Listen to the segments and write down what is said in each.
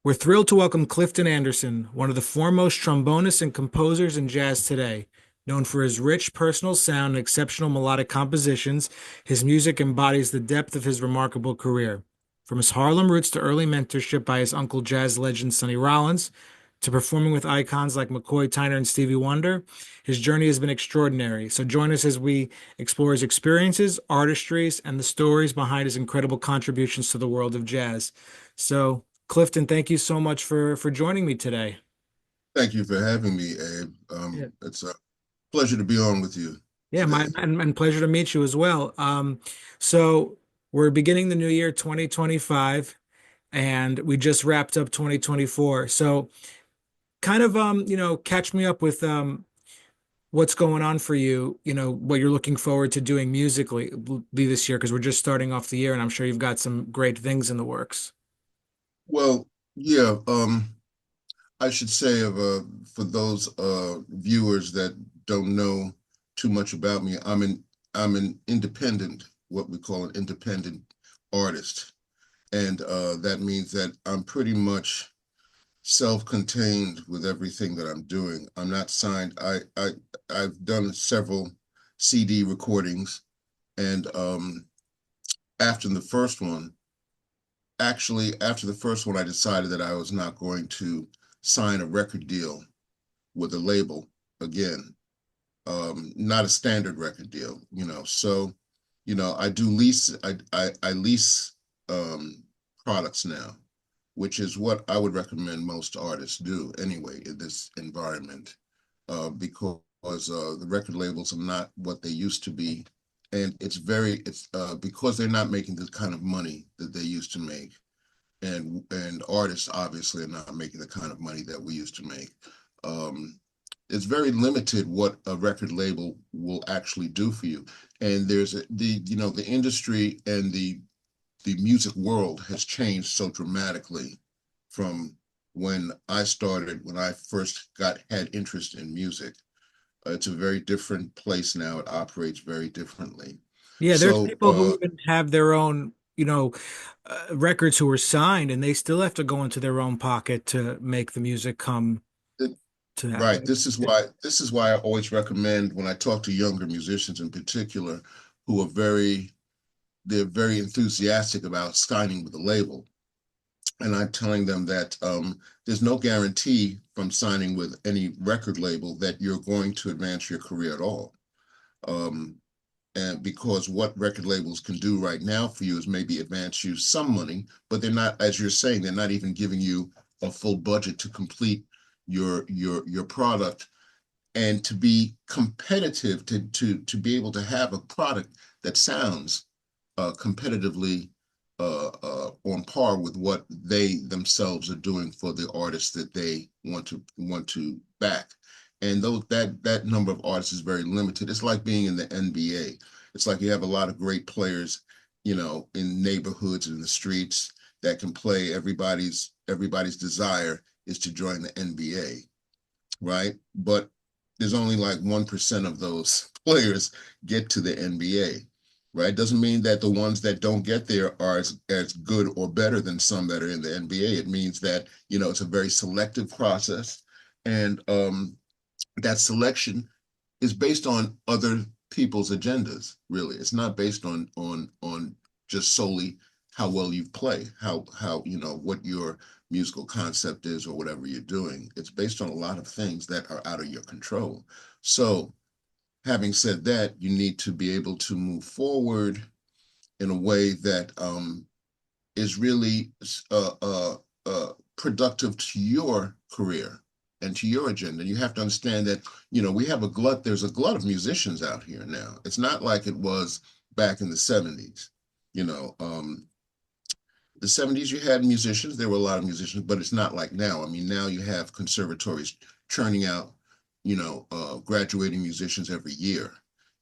We're thrilled to welcome Clifton Anderson, one of the foremost trombonists and composers in jazz today. Known for his rich personal sound and exceptional melodic compositions, his music embodies the depth of his remarkable career. From his Harlem roots to early mentorship by his uncle jazz legend Sonny Rollins, to performing with icons like McCoy Tyner and Stevie Wonder, his journey has been extraordinary. So join us as we explore his experiences, artistries, and the stories behind his incredible contributions to the world of jazz. So, Clifton, thank you so much for joining me today. Thank you for having me, Abe. Yeah, It's a pleasure to be on with you yeah, my today. and pleasure to meet you as well. So we're beginning the new year 2025, and we just wrapped up 2024. So kind of catch me up with what's going on for you, what you're looking forward to doing musically this year, because we're just starting off the year, and I'm sure you've got some great things in the works. Well, yeah, I should say for those viewers that don't know too much about me, I'm an independent, what we call an independent artist, and that means that I'm pretty much self-contained with everything that I'm doing. I'm not signed. I've done several CD recordings, and after the first one, after the first one, I decided that I was not going to sign a record deal with a label again, not a standard record deal. So, I do lease, I lease products now, which is what I would recommend most artists do anyway in this environment, because the record labels are not what they used to be. And it's because they're not making the kind of money that they used to make, and artists obviously are not making the kind of money that we used to make. Um, it's very limited what a record label will actually do for you. And the industry and the music world has changed so dramatically from when I first had interest in music. It's a very different place now. It operates very differently. Yeah, there's So people who even have their own, records who are signed, and they still have to go into their own pocket to make the music come it, to that. right. This is why I always recommend when I talk to younger musicians in particular who are they're very enthusiastic about signing with a label. And I'm telling them that there's no guarantee from signing with any record label that you're going to advance your career at all. Um, and because what record labels can do right now for you is maybe advance you some money, but they're not, as you're saying, they're not even giving you a full budget to complete your product, and to be competitive, to be able to have a product that sounds competitively on par with what they themselves are doing for the artists that they want to back. And those that number of artists is very limited. It's like being in the NBA. It's like you have a lot of great players, in neighborhoods and in the streets that can play. Everybody's desire is to join the NBA, right? But there's only like 1% of those players get to the NBA, right? Doesn't mean that the ones that don't get there are as good or better than some that are in the NBA. It means that, it's a very selective process. And that selection is based on other people's agendas, really. It's not based on just solely how well you play, how what your musical concept is or whatever you're doing. It's based on a lot of things that are out of your control. So, having said that, you need to be able to move forward in a way that is really productive to your career and to your agenda. You have to understand that, we have there's a glut of musicians out here now. It's not like it was back in the 70s. You know, the 70s, you had musicians, there were a lot of musicians, but it's not like now. I mean, now you have conservatories churning out, graduating musicians every year,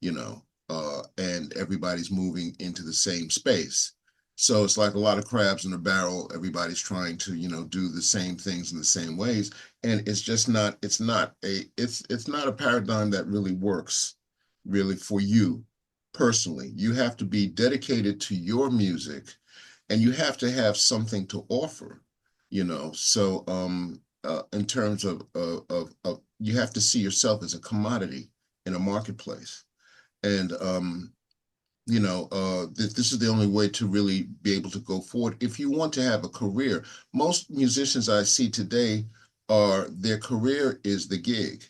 and everybody's moving into the same space. So it's like a lot of crabs in a barrel. Everybody's trying to, do the same things in the same ways. And it's not a paradigm that really works really for you personally. You have to be dedicated to your music, and you have to have something to offer. So in terms of you have to see yourself as a commodity in a marketplace. And this is the only way to really be able to go forward. If you want to have a career, most musicians I see today are their career is the gig,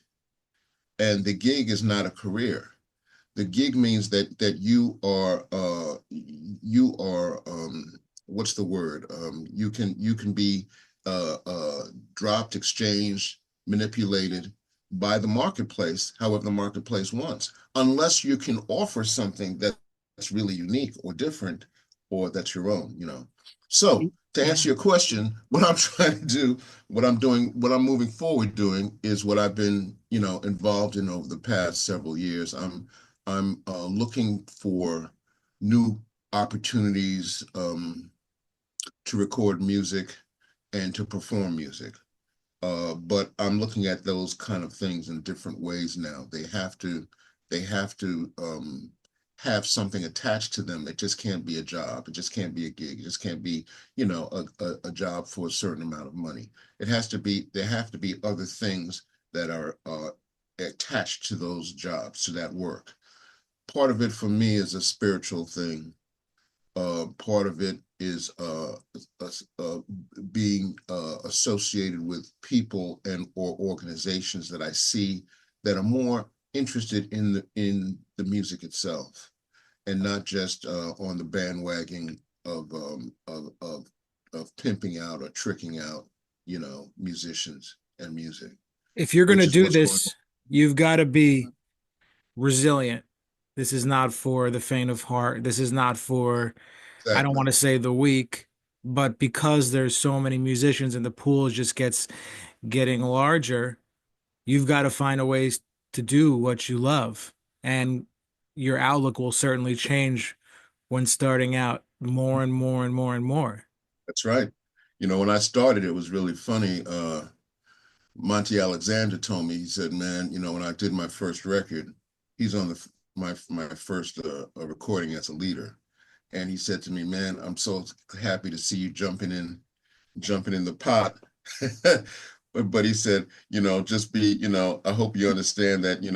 and the gig is not a career. The gig means that you are what's the word? You can be dropped, exchanged, manipulated by the marketplace, however the marketplace wants, unless you can offer something that's really unique or different, or that's your own. So to answer Yeah. your question, what I'm trying to do, what I'm doing, what I'm moving forward doing is what I've been, involved in over the past several years. I'm looking for new opportunities to record music and to perform music. But I'm looking at those kind of things in different ways now. They have to have something attached to them. It just can't be a job. It just can't be a gig. It just can't be, a job for a certain amount of money. There have to be other things that are attached to those jobs, to that work. Part of it for me is a spiritual thing. Part of it is uh, being associated with people and or organizations that I see that are more interested in the music itself, and not just on the bandwagon of pimping out or tricking out, musicians and music, If you're going to which is do what's going this, on. you've got to be resilient. This is not for the faint of heart. This is not for, I don't want Exactly. to say the weak, but because there's so many musicians and the pool just gets getting larger, you've got to find a ways to do what you love. And your outlook will certainly change when starting out more and more and more and more. That's right. When I started, it was really funny. Monty Alexander told me, he said, man, when I did my first record, he's on my first recording as a leader. And he said to me, man, I'm so happy to see you jumping in the pot. But he said, just be, I hope you understand that, you're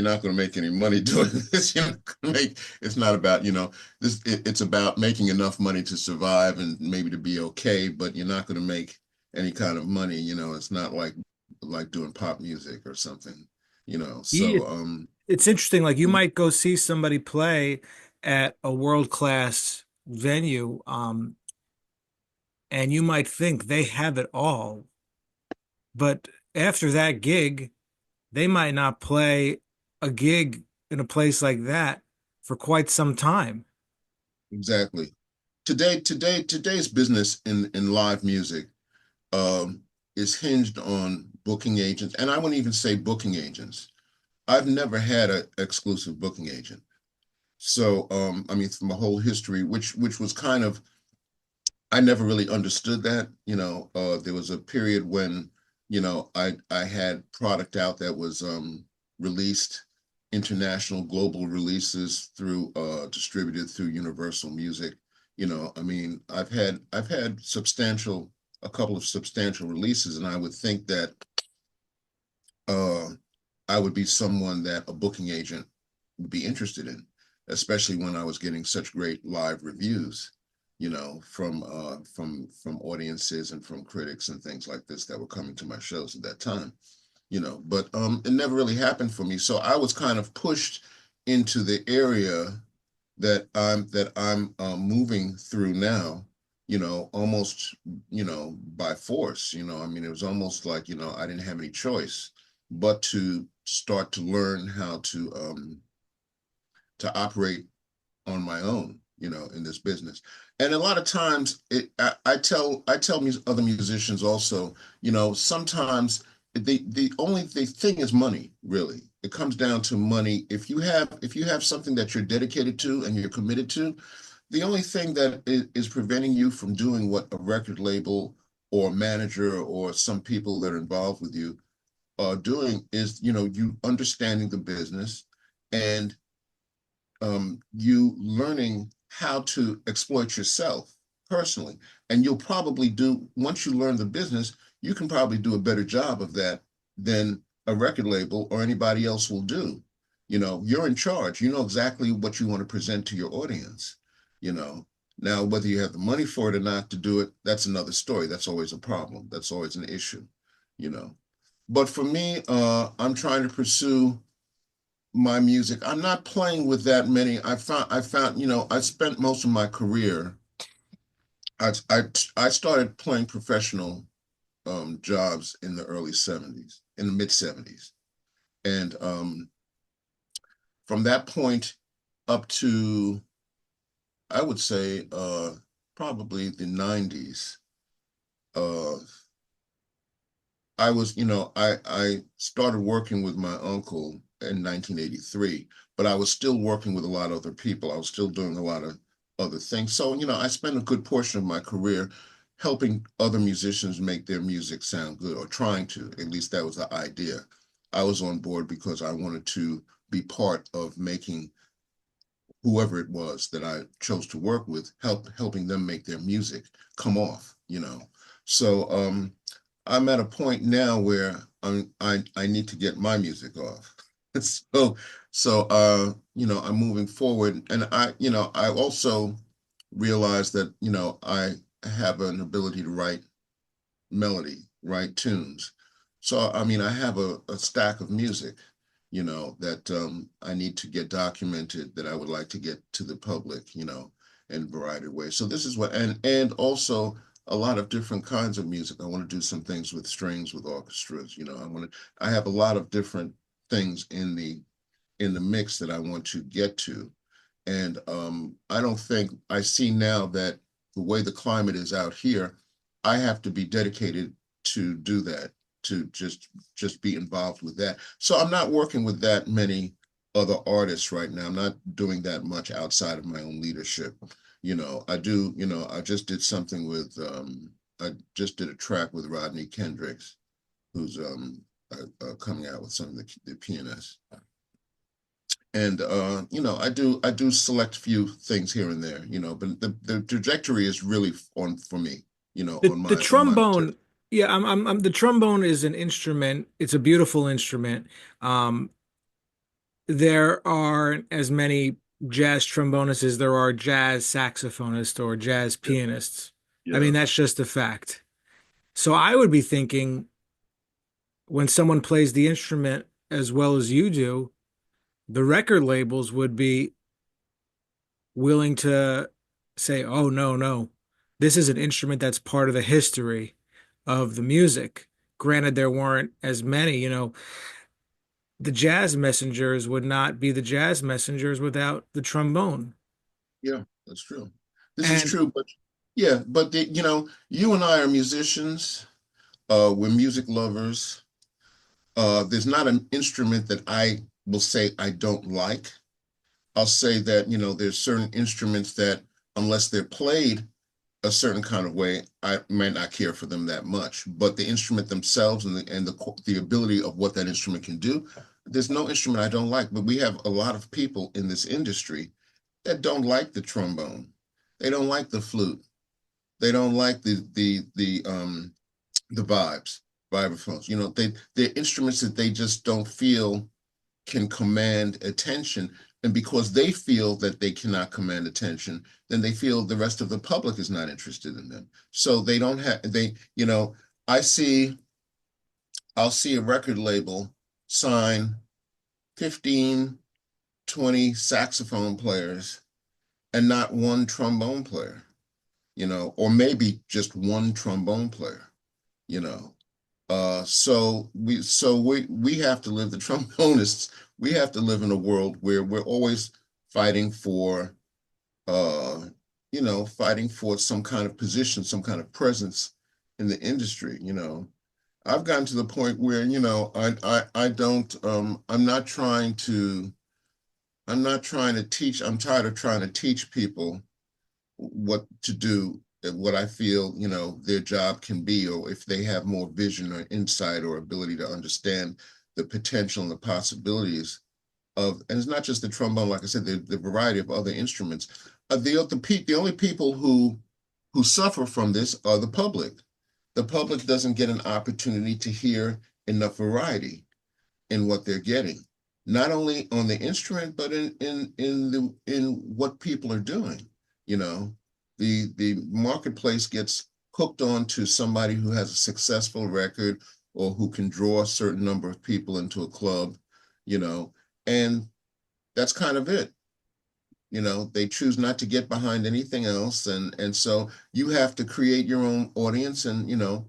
not going to make any money doing this. You're not going to make, it's not about, it's about making enough money to survive and maybe to be okay, but you're not going to make any kind of money. It's not like doing pop music or something, You, so it's interesting. Like you might go see somebody play at a world-class venue, and you might think they have it all. But after that gig, they might not play a gig in a place like that for quite some time. exactly. Today's business in live music um, is hinged on booking agents, and I wouldn't even say booking agents. I've never had an exclusive booking agent. So, I mean, from my whole history, which was kind of, I never really understood that. There was a period when, I had product out that was released, international global releases through distributed through Universal Music. I mean, I've had a couple of substantial releases, and I would think that uh, I would be someone that a booking agent would be interested in, especially when I was getting such great live reviews, from audiences and from critics and things like this that were coming to my shows at that time. But it never really happened for me. So I was kind of pushed into the area that I'm moving through now, almost, by force. I mean, it was almost like, I didn't have any choice but to start to learn how to operate on my own, in this business. And a lot of times I tell other musicians also, sometimes the thing is money, really. It comes down to money. If you have something that you're dedicated to and you're committed to, the only thing that is preventing you from doing what a record label or manager or some people that are involved with you are doing is, you understanding the business, and you learning how to exploit yourself personally. And you'll probably do, once you learn the business, you can probably do a better job of that than a record label or anybody else will do. You're in charge. You know exactly what you want to present to your audience. You know, now whether you have the money for it or not to do it, that's another story. That's always a problem. That's always an issue. You know, but for me, I'm trying to pursue my music. I'm not playing with that many. I found, I spent most of my career. I I, I started playing professional jobs in the early 70s, in the mid 70s. And from that point up to, I would say, probably the 90s, uh, I started working with my uncle in 1983, but I was still working with a lot of other people. I was still doing a lot of other things. So, I spent a good portion of my career helping other musicians make their music sound good, or trying to. At least that was the idea. I was on board because I wanted to be part of making whoever it was that I chose to work with, helping them make their music come off. So I'm at a point now where I need to get my music off. So I'm moving forward, and I also realize that I have an ability to write melody, write tunes. So I mean, I have a stack of music, that I need to get documented, that I would like to get to the public, in a variety of ways. So this is what, and also a lot of different kinds of music. I want to do some things with strings, with orchestras. I have a lot of different things in the mix that I want to get to. And I don't think I see now that the way the climate is out here, I have to be dedicated to do that, to just be involved with that. So I'm not working with that many other artists right now. I'm not doing that much outside of my own leadership. I just did something with I just did a track with Rodney Kendricks, who's coming out with some of the pianists. And I do select few things here and there, but the trajectory is really on for me, The on the my trombone, material. yeah, the trombone is an instrument. It's a beautiful instrument. Um, there aren't as many jazz trombonists as there are jazz saxophonists or jazz Yeah, pianists. I yeah, mean, that's just a fact. So I would be thinking when someone plays the instrument as well as you do, the record labels would be willing to say, "Oh, no, no. This is an instrument that's part of the history of the music." Granted, there weren't as many, the jazz messengers would not be the jazz messengers without the trombone. yeah, that's true. This is And true, but yeah, but you and I are musicians. We're music lovers. There's not an instrument that I will say I don't like. I'll say that, there's certain instruments that, unless they're played a certain kind of way, I might not care for them that much. But the instrument themselves, and the ability of what that instrument can do, there's no instrument I don't like. But we have a lot of people in this industry that don't like the trombone. They don't like the flute. They don't like the vibraphones. They're instruments that they just don't feel can command attention. And because they feel that they cannot command attention, then they feel the rest of the public is not interested in them. So they don't have, I see, I'll see a record label sign 15, 20 saxophone players and not one trombone player, or maybe just one trombone player, you know. So we have to live, the trombonists, we have to live in a world where we're always fighting for uh fighting for some kind of position, some kind of presence in the industry. I've gotten to the point where, I don't I'm not trying to teach. I'm tired of trying to teach people what to do, what I feel, their job can be, or if they have more vision or insight or ability to understand the potential and the possibilities and it's not just the trombone, like I said, the variety of other instruments. The only people who who suffer from this are the public. The public doesn't get an opportunity to hear enough variety in what they're getting, not only on the instrument, but in what people are doing. You know, the marketplace gets hooked on to somebody who has a successful record or who can draw a certain number of people into a club, you know, and that's kind of it. You know, they choose not to get behind anything else, and so you have to create your own audience, and you know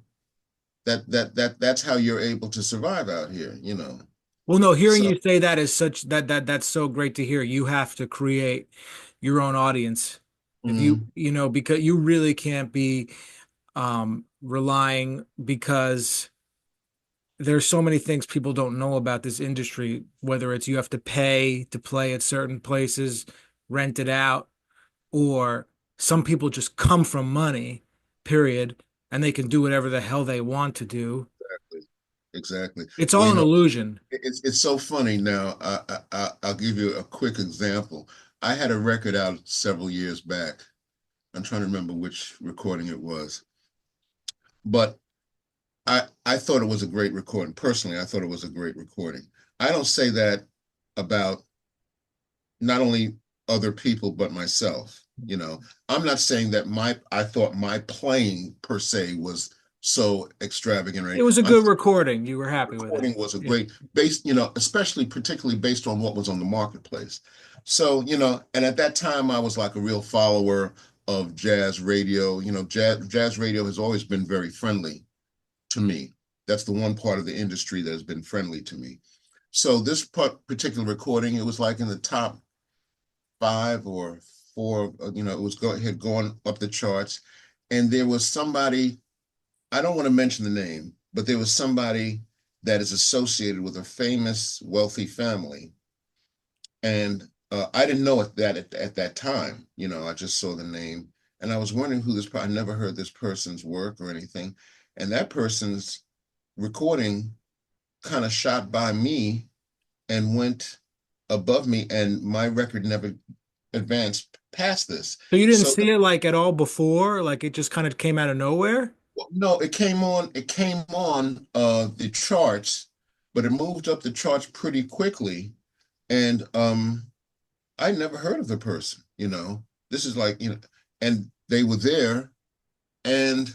that's how you're able to survive out here. You know, Well, no, hearing so you say that is such that's so great to hear. You have to create your own audience. If you, mm, you know, because you really can't be relying, because there's so many things people don't know about this industry, whether it's you have to pay to play at certain places, rent it out, or some people just come from money, period, and they can do whatever the hell they want to do. exactly, exactly. It's Well, all you an know, illusion. it's so funny now. I'll give you a quick example. I had a record out several years back. I'm trying to remember which recording it was, but I thought it was a great recording. Personally, I thought it was a great recording. I don't say that about not only other people but myself. You know, I'm not saying that my I thought my playing per se was so extravagant, It right? was a I'm good saying recording. You were the happy with it. recording was a Yeah. great based, you know, especially particularly based on what was on the marketplace. So, you know, and at that time I was like a real follower of jazz radio. You know, jazz radio has always been very friendly to me. That's the one part of the industry that has been friendly to me. So this particular recording, it was like in the top five or four. You know, it was had gone up the charts, and there was somebody. I don't want to mention the name, but there was somebody that is associated with a famous wealthy family, and I didn't know that at that time. You know, I just saw the name, and I was wondering who this. I never heard this person's work or anything, and that person's recording kind of shot by me and went above me, and my record never advanced past this. So you didn't So see it like at all before? Like it just kind of came out of nowhere? no, it came on the charts, but it moved up the charts pretty quickly. And I never heard of the person, you know. This is like, you know, and they were there. And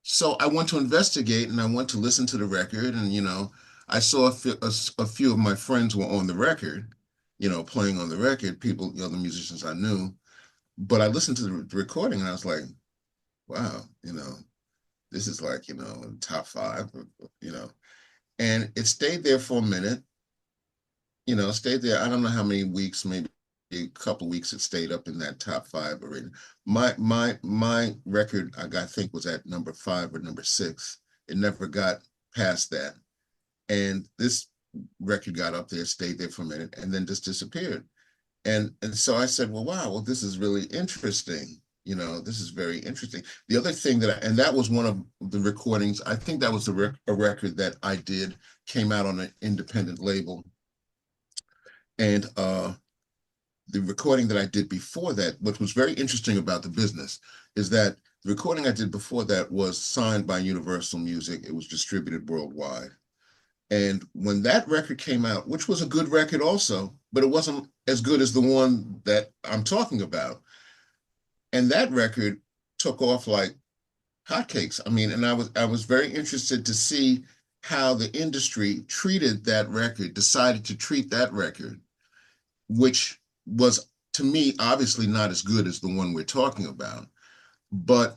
so I went to investigate and I went to listen to the record. And, you know, I saw a few of my friends were on the record, you know, playing on the record, people, you know, the musicians I knew. But I listened to the recording and I was like, wow, you know, this is like, you know, top five, you know. And it stayed there for a minute, you know, stayed there. I don't know how many weeks, maybe a couple of weeks it stayed up in that top five already. My record, I think was at number five or number six. It never got past that. And this record got up there, stayed there for a minute, and then just disappeared. And so I said, well, wow, well, this is really interesting. You know, this is very interesting. The other thing and that was one of the recordings. I think that was a record that I did, came out on an independent label. And the recording that I did before that, what was very interesting about the business is that the recording I did before that was signed by Universal Music. It was distributed worldwide. And when that record came out, which was a good record also, but it wasn't as good as the one that I'm talking about. And that record took off like hotcakes. I mean, and I was very interested to see how the industry treated that record, decided to treat that record, which was to me obviously not as good as the one we're talking about. But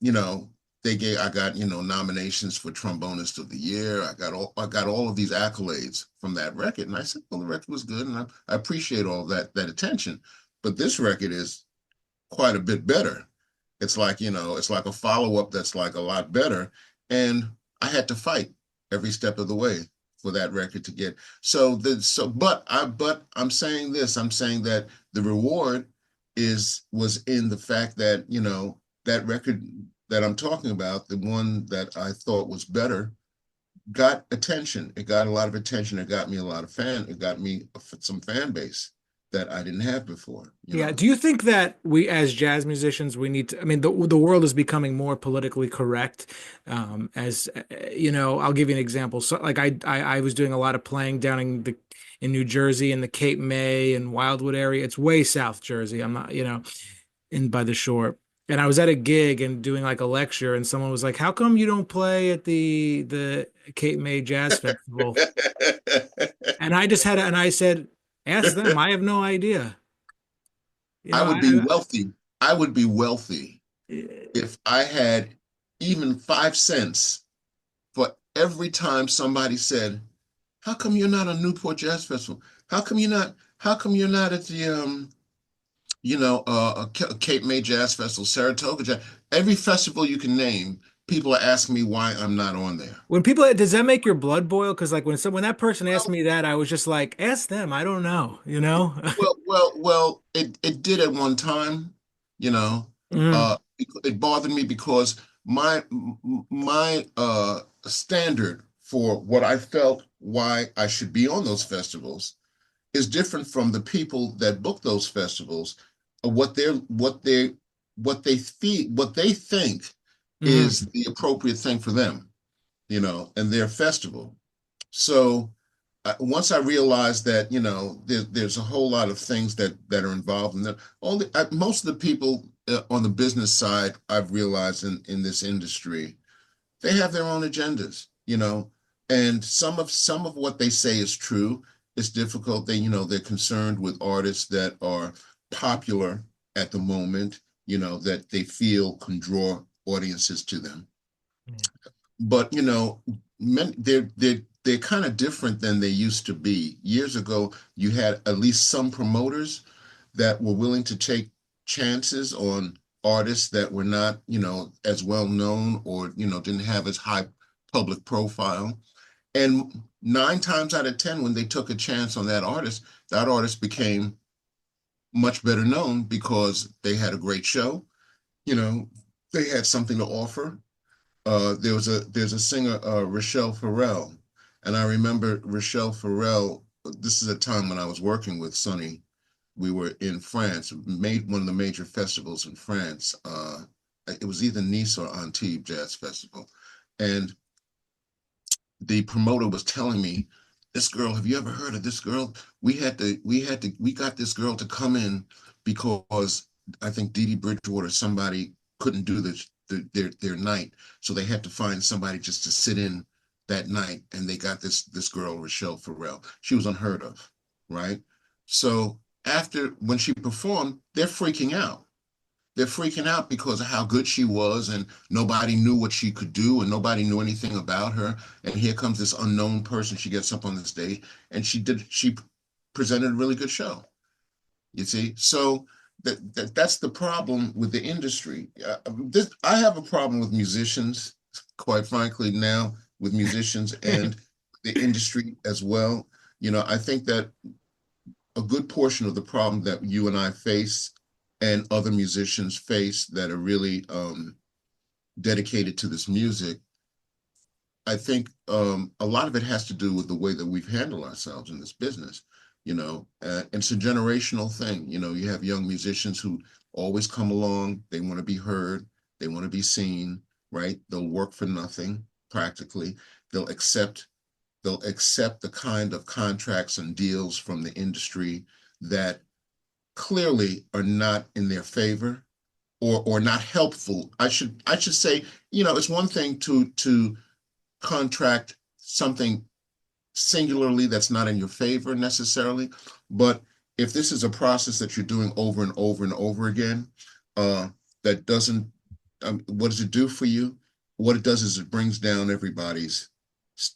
you know, I got, you know, nominations for trombonist of the year. I got all of these accolades from that record. And I said, well, the record was good. And I appreciate all that attention. But this record is quite a bit better. It's like, you know, it's like a follow-up that's like a lot better. And I had to fight every step of the way for that record to get. But I'm saying this, I'm saying that the reward was in the fact that, you know, that record that I'm talking about, the one that I thought was better, got attention. It got a lot of attention. It got me a lot of it got me some fan base that I didn't have before, you Yeah. know. Do you think that we, as jazz musicians, we need to, I mean, the world is becoming more politically correct. As you know, I'll give you an example. So, like, I was doing a lot of playing down in New Jersey in the Cape May and Wildwood area. It's way South Jersey. I'm not, in by the shore. And I was at a gig and doing like a lecture, and someone was like, "How come you don't play at the Cape May Jazz Festival?" And I just had to, and I said, "Ask them. I have no idea." You I know, would be wealthy. I would be wealthy if I had even 5 cents for every time somebody said, "How come you're not on Newport Jazz Festival? How come you're not at the Cape May Jazz Festival, Saratoga Jazz?" Every festival you can name, people are asking me why I'm not on there. when people, does that make your blood boil? Because like when that person asked Well, me that, I was just like, "Ask them. I don't know." You know? it did at one time, you know. Mm, It bothered me because my standard for what I felt why I should be on those festivals is different from the people that book those festivals, what they think mm, is the appropriate thing for them, and their festival. So once I realized that, there's a whole lot of things that are involved in that. Most of the people on the business side, I've realized in this industry, they have their own agendas, and some of what they say is true. It's difficult. They're concerned with artists that are popular at the moment, that they feel can draw audiences to them. mm, But they're kind of different than they used to be. Years ago, you had at least some promoters that were willing to take chances on artists that were not, as well known, or, didn't have as high public profile. And 9 times out of 10, when they took a chance on that artist became much better known because they had a great show, you know, they had something to offer. There's a singer, Rochelle Farrell, and I remember Rochelle Farrell. This is a time when I was working with Sonny. We were in France, made one of the major festivals in France. It was either Nice or Antibes Jazz Festival, and the promoter was telling me, "This girl, have you ever heard of this girl? We got this girl to come in because I think Dee Dee Bridgewater, somebody couldn't do their night, so they had to find somebody just to sit in that night, and they got this girl, Rochelle Farrell. She was unheard of, right? So after when she performed, they're freaking out because of how good she was, and nobody knew what she could do, and nobody knew anything about her. And here comes this unknown person. She gets up on the stage, and she presented a really good show. You see, so that's the problem with the industry. I have a problem with musicians, quite frankly, now with musicians and the industry as well. I think that a good portion of the problem that you and I face and other musicians face that are really dedicated to this music, I think a lot of it has to do with the way that we've handled ourselves in this business. It's a generational thing. You have young musicians who always come along, they want to be heard, they want to be seen, right? They'll work for nothing practically. They'll accept they'll accept the kind of contracts and deals from the industry that clearly are not in their favor, or not helpful. I should say, it's one thing to contract something singularly that's not in your favor necessarily, but if this is a process that you're doing over and over and over again, uh, that doesn't, what does it do for you? What it does is it brings down everybody's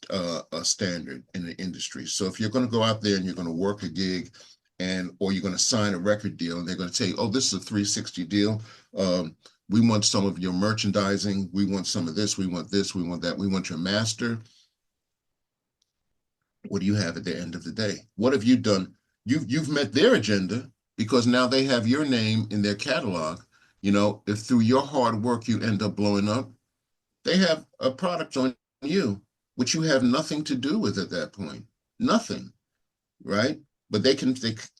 a standard in the industry. So if you're going to go out there and you're going to work a gig, or you're going to sign a record deal, and they're going to tell you, "Oh, this is a 360 deal. We want some of your merchandising. We want some of this. We want this. We want that. We want your master." What do you have at the end of the day? What have you done? You've met their agenda because now they have your name in their catalog. If through your hard work you end up blowing up, they have a product on you, which you have nothing to do with at that point. Nothing, right? But they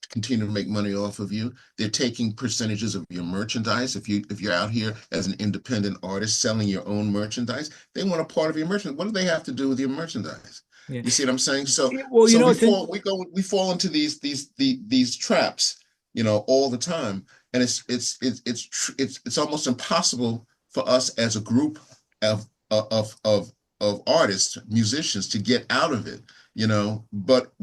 continue to make money off of you. They're taking percentages of your merchandise. If you're out here as an independent artist selling your own merchandise, they want a part of your merchandise. What do they have to do with your merchandise? Yeah. You see what I'm saying? So Yeah, well, so it's in, we fall into these traps, all the time, and it's almost impossible for us as a group of of of of artists, musicians, to get out of it. But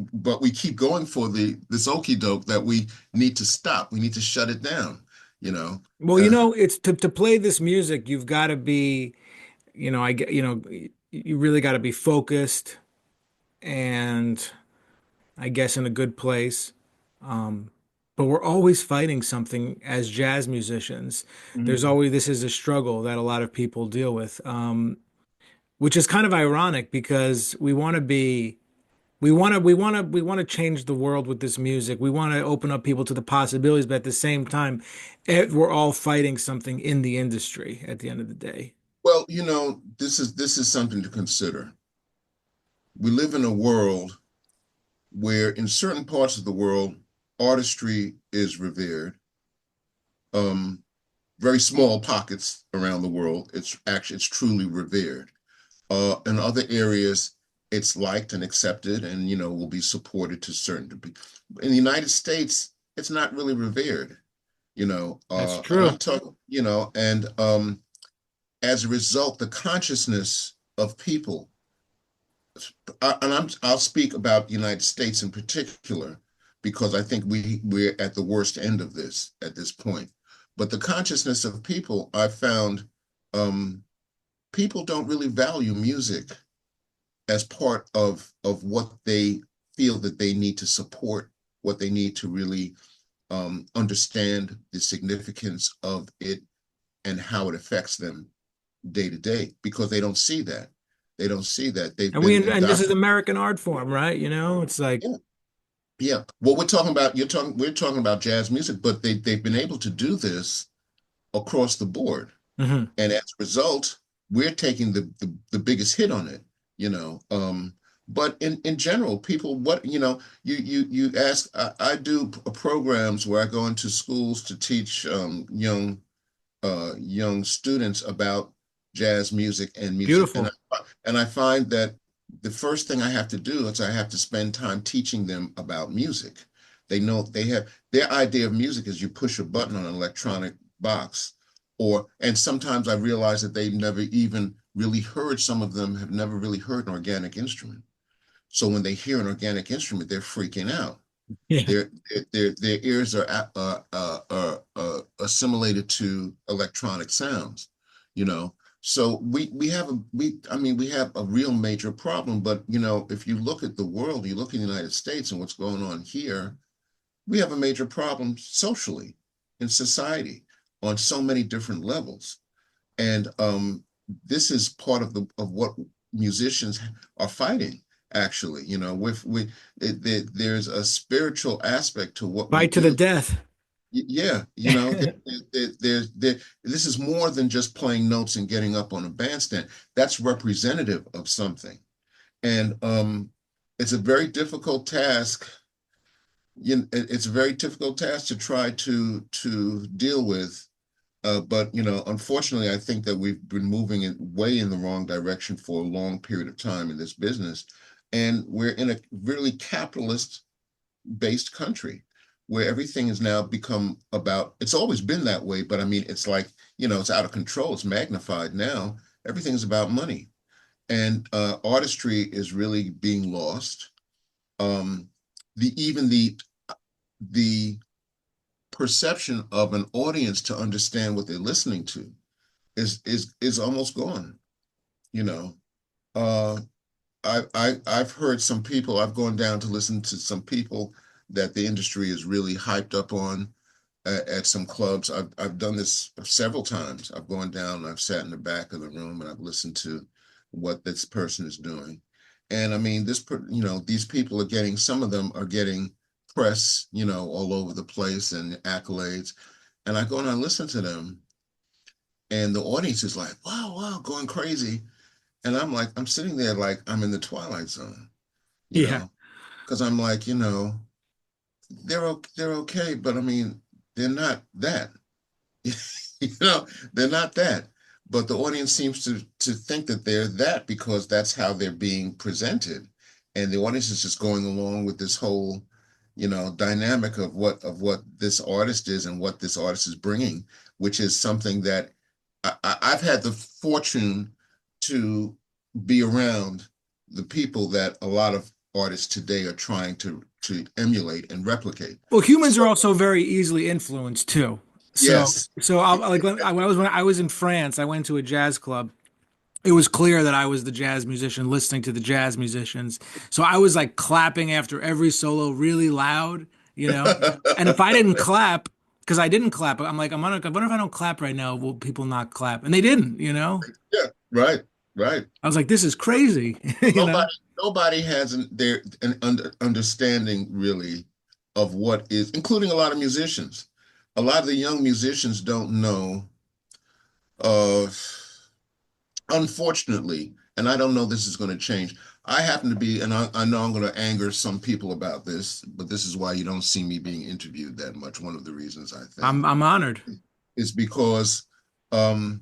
we keep going for this okie doke that we need to stop. We need to shut it down. You know. well, Uh, it's to play this music, you've got to be, I get, you really got to be focused and I guess in a good place. Um, but we're always fighting something as jazz musicians. There's mhm. always, this is a struggle that a lot of people deal with, which is kind of ironic because we want to change the world with this music. We want to open up people to the possibilities, but at the same time, we're all fighting something in the industry at the end of the day. Well, this is something to consider. We live in a world where, in certain parts of the world, artistry is revered. Um, Very small pockets around the world, it's truly revered. In other areas, it's liked and accepted, and will be supported to certain degree. In the United States, it's not really revered. That's And true. I'm talking, and as a result, the consciousness of people, I'll speak about the United States in particular, because I think we're at the worst end of this at this point. But the consciousness of people, I found, um, people don't really value music as part of what they feel that they need to support, what they need to really understand the significance of it and how it affects them day to day, because they don't see that. They don't see that. They've been And this is indoctrinated. American art form, right? It's like, Yeah, yeah. What we're talking about jazz music, but they've been able to do this across the board. mhm. And as a result, we're taking the biggest hit on it, you know. But in general, people, what you ask. I do programs where I go into schools to teach young students about jazz music and music, and Beautiful. I find that the first thing I have to do is I have to spend time teaching them about music. They have their idea of music is you push a button on an electronic box, and sometimes I realize that they've never even really heard. Some of them have never really heard an organic instrument. So when they hear an organic instrument, they're freaking out. Yeah. Their ears are assimilated to electronic sounds, you know. So we have a real major problem. But if you look at the world, you look at the United States and what's going on here, we have a major problem socially in society on so many different levels. And this is part of what musicians are fighting. Actually, there's a spiritual aspect to what we Fight to the do. death. Yeah, this is more than just playing notes and getting up on a bandstand. That's representative of something, and it's a very difficult task. It's a very difficult task to try to deal with. But unfortunately, I think that we've been moving it way in the wrong direction for a long period of time in this business, and we're in a really capitalist-based country where everything has now become about. It's always been that way, but I mean, it's like it's out of control. It's magnified now. Everything's about money, and artistry is really being lost. Um, even the perception of an audience to understand what they're listening to is almost gone. You know, uh, I've heard some people. I've gone down to listen to some people that the industry is really hyped up on at some clubs. I've done this several times. I've gone down and I've sat in the back of the room and I've listened to what this person is doing. And I mean, these people are getting, some of them are getting press, all over the place and accolades. And I go and I listen to them, and the audience is like, wow, wow, going crazy. And I'm like, I'm sitting there like I'm in the Twilight Zone, you Yeah. know, because I'm like, they're okay, but I mean, they're not that. You know, they're not that. But the audience seems to think that they're that because that's how they're being presented. And the audience is just going along with this whole, dynamic of what this artist is and what this artist is bringing, which is something that I've had the fortune to be around the people that a lot of artists today are trying to emulate and replicate. Well, humans are So also very easily influenced too. So, yes. so when I was in France, I went to a jazz club. It was clear that I was the jazz musician listening to the jazz musicians. So I was like clapping after every solo really loud, you know? And if I didn't clap, because I didn't clap, I'm like, I wonder if I don't clap right now, will people not clap? And they didn't, you know? Yeah, right, right. I was like, this is crazy, Well, you know? nobody has an understanding really of what is, including a lot of musicians. A lot of the young musicians don't know, uh, unfortunately, and I don't know this is going to change. I happen to be, and I know I'm going to anger some people about this, but this is why you don't see me being interviewed that much. One of the reasons I think I'm honored. is because um,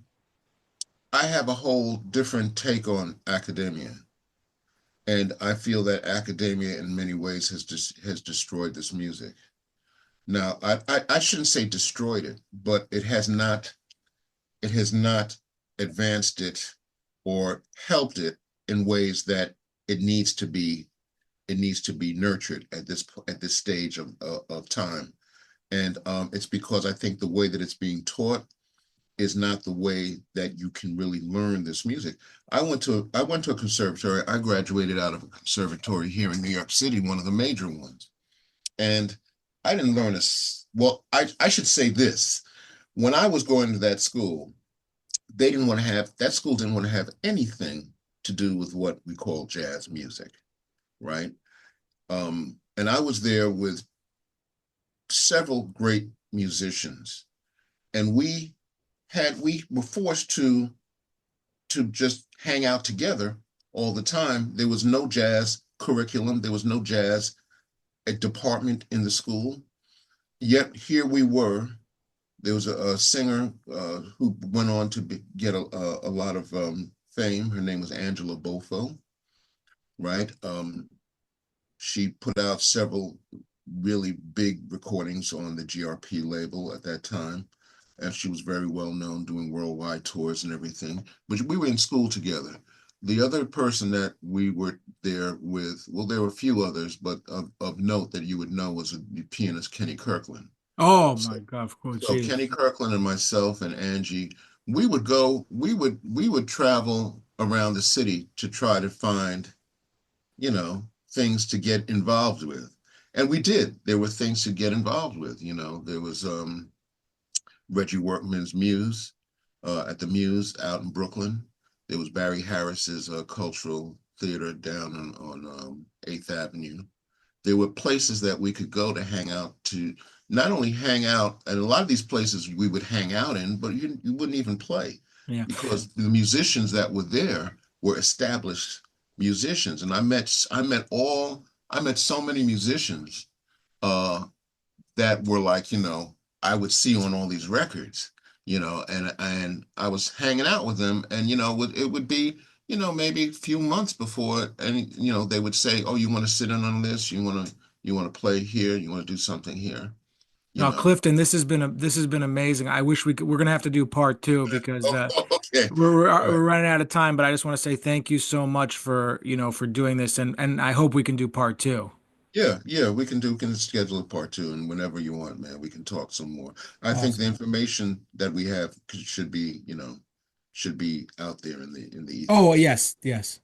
I have a whole different take on academia. And I feel that academia in many ways has destroyed this music. Now, I shouldn't say destroyed it, but it has not advanced it or helped it in ways that it needs to be it needs to be nurtured at this stage of time. And it's because I think the way that it's being taught is not the way that you can really learn this music. I went to a conservatory. I graduated out of a conservatory here in New York City, one of the major ones. And I didn't learn well, I should say this. When I was going to that school, that school didn't want to have anything to do with what we call jazz music, right? And I was there with several great musicians, and we were forced to just hang out together all the time. There was no jazz curriculum. There was no jazz department in the school. Yet here we were. There was a singer who went on to get a lot of fame. Her name was Angela Bofo, right? She put out several really big recordings on the GRP label at that time. And she was very well known doing worldwide tours and everything. But we were in school together. The other person that we were there with, well, there were a few others, but of note that you would know was the pianist Kenny Kirkland. Oh So, my God, of course, so geez. Kenny Kirkland and myself and Angie, we would travel around the city to try to find, things to get involved with. And we did. There were things to get involved with. There was Reggie Workman's Muse at the Muse out in Brooklyn. There was Barry Harris's cultural theater down on 8th Avenue. There were places that we could go to hang out, to not only hang out, and a lot of these places we would hang out in, but you wouldn't even play Yeah. because the musicians that were there were established musicians. And I met so many musicians uh, that were like, I would see on all these records, and I was hanging out with them, and it would be, maybe a few months before, and they would say, "Oh, you want to sit in on this? You want to play here? You want to do something here?" You No, know. Clifton, this has been amazing. I wish we're gonna have to do part two because Okay. All right. we're running out of time. But I just want to say thank you so much for for doing this, and I hope we can do part two. Yeah, yeah, we can schedule a part two, and whenever you want, man, we can talk some more. I think the Awesome. information that we have should be out there in the ether. Oh, yes, yes.